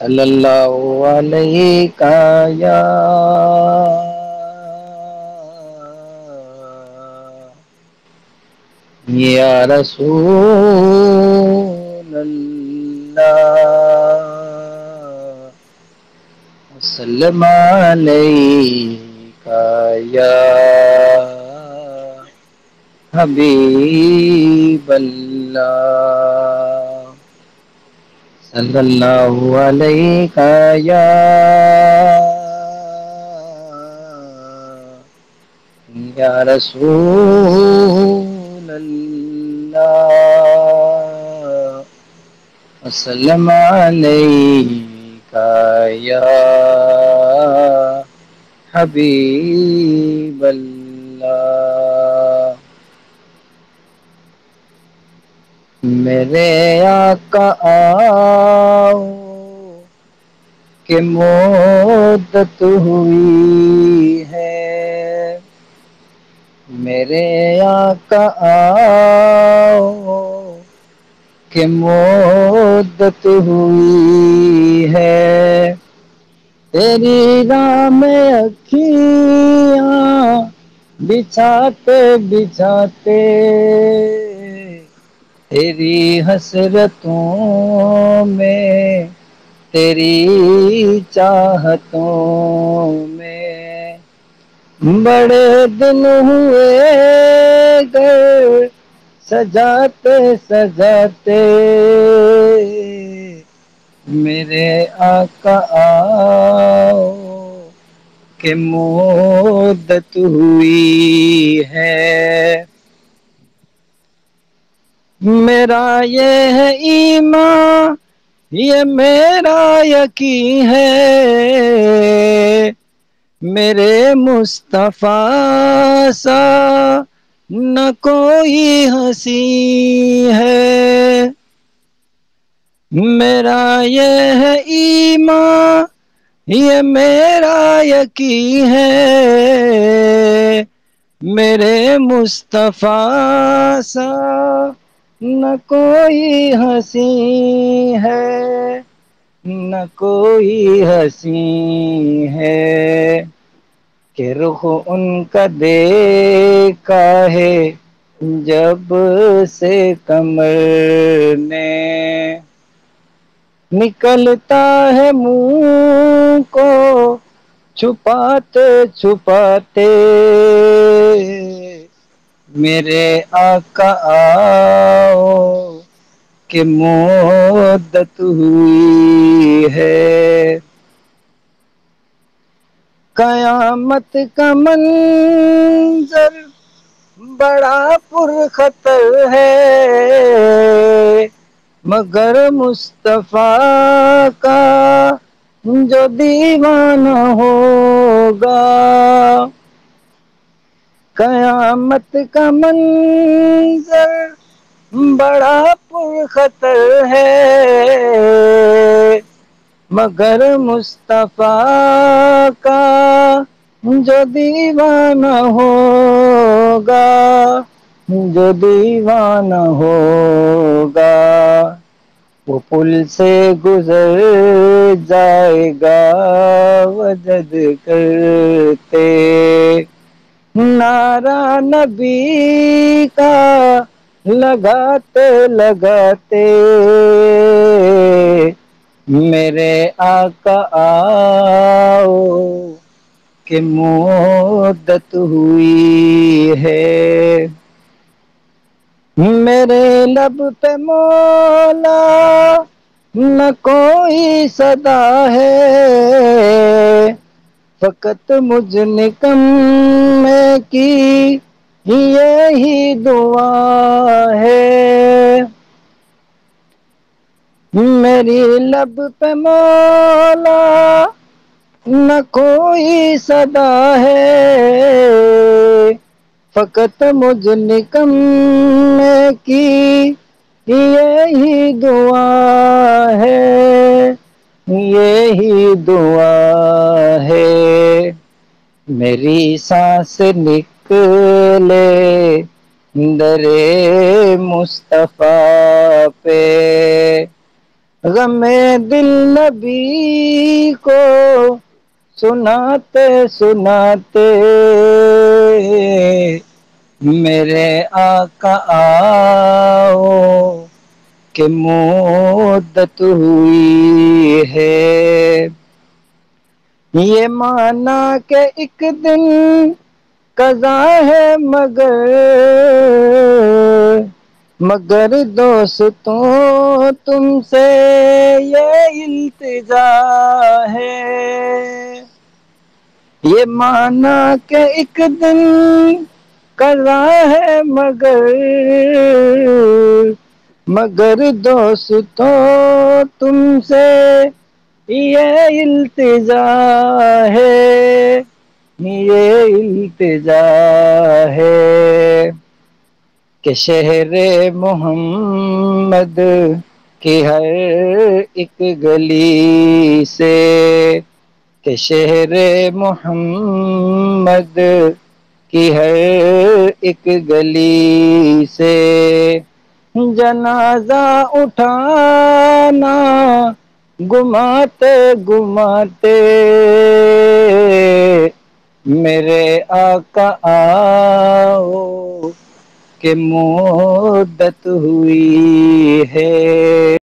صلی اللہ علیہ یا یا رسول اللہ وسلم علیک یا حبیب اللہ صلی اللہ علیہ یا رسول اللہ وسلم علیک یا حبیب اللہ میرے آقا آؤ کہ مدت ہوئی ہے میرے آقا آؤ کہ مدت ہوئی ہے تیری راہ میں اکھیاں بچھاتے بچھاتے تیری حسرتوں میں تیری چاہتوں میں بڑے دن ہوئے گئے سجاتے سجاتے میرے آقا آؤ کہ مدت ہوئی ہے میرا یہ ہے ایمان یہ میرا یقین ہے میرے مصطفیٰ سا نہ کوئی ہنسی ہے میرا یہ ہے ایمان یہ میرا یقین ہے میرے مصطفیٰ سا نہ کوئی ہنسی ہے نہ کوئی ہنسی ہے کہ رخ ان کا دیکھا ہے جب سے کمر میں نکلتا ہے منہ کو چھپاتے چھپاتے میرے آقا آؤ کہ مدت ہوئی ہے قیامت کا منظر بڑا پرخطر ہے مگر مصطفیٰ کا جو دیوانہ ہوگا قیامت کا منظر بڑا پرخطر ہے مگر مصطفیٰ کا جو دیوانہ ہوگا جو دیوانہ ہوگا وہ پل سے گزر جائے گا وجد کرتے نعرہ نبی کا لگاتے لگاتے میرے آقا آؤ کہ مدت ہوئی ہے میرے لب پہ مولا نہ کوئی صدا ہے فقط مجھ نکمے کی یہی دعا ہے میری لب پہ مولا نہ کوئی صدا ہے فقط مجھ نکمے کی یہی دعا ہے یہی دعا ہے میری سانس نکلے در مصطفیٰ پہ غم دل نبی کو سناتے سناتے میرے آقا آؤ کہ مدت ہوئی ہے، یہ مانا کہ ایک دن قضا ہے مگر دوستوں تم سے یہ التجا ہے، یہ مانا کہ ایک دن قضا ہے مگر دوستوں تم سے یہ التجا ہے، یہ التجا ہے کہ شہر محمد کی ہر ایک گلی سے، کہ شہر محمد کی ہر ایک گلی سے جنازہ اٹھانا گماتے گماتے میرے آقا آؤ کہ مدت ہوئی ہے۔